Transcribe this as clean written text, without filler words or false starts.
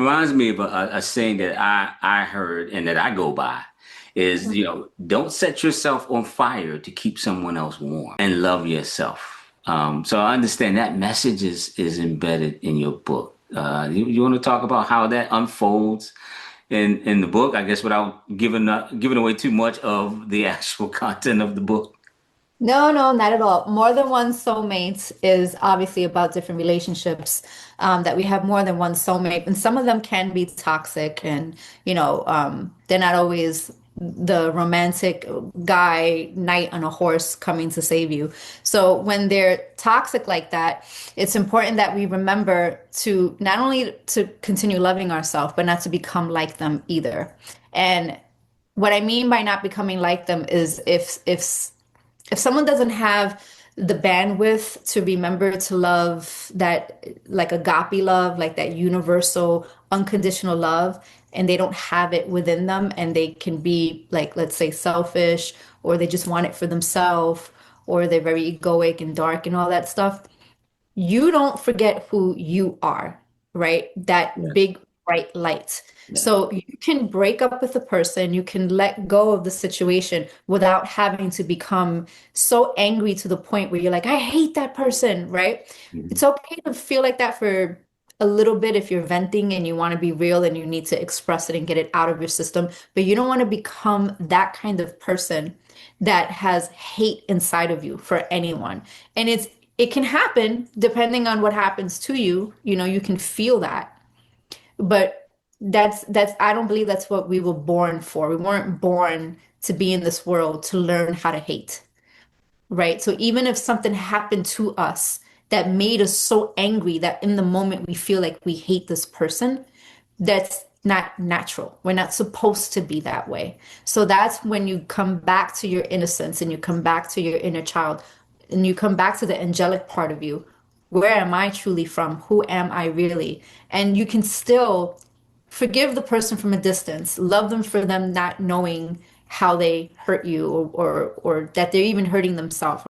reminds me of a saying that I heard and that I go by is, don't set yourself on fire to keep someone else warm and love yourself. So I understand that message is embedded in your book. You want to talk about how that unfolds in the book, I guess, without giving away too much of the actual content of the book. No, no, not at all. More than one soulmate is obviously about different relationships, that we have more than one soulmate, and some of them can be toxic, and they're not always the romantic guy knight on a horse coming to save you. So when they're toxic like that, it's important that we remember to not only to continue loving ourselves, but not to become like them either. And what I mean by not becoming like them is if someone doesn't have the bandwidth to remember to love that, like agape love, like that universal unconditional love, and they don't have it within them, and they can be like, let's say, selfish, or they just want it for themselves, or they're very egoic and dark and all that stuff, you don't forget who you are, right? That Yes. big bright light. Yeah. So you can break up with a person, you can let go of the situation without having to become so angry to the point where you're like, I hate that person, right? Mhm. It's okay to feel like that for a little bit if you're venting and you want to be real and you need to express it and get it out of your system, but you don't want to become that kind of person that has hate inside of you for anyone. And it can happen depending on what happens to you. You can feel that. But that's I don't believe that's what we were born for. We weren't born to be in this world to learn how to hate, right? So even if something happened to us that made us so angry that in the moment we feel like we hate this person, that's not natural. We're not supposed to be that way. So that's when you come back to your innocence and you come back to your inner child and you come back to the angelic part of you. Where am I truly from? Who am I really? And you can still forgive the person from a distance, love them for them not knowing how they hurt you, or that they're even hurting themselves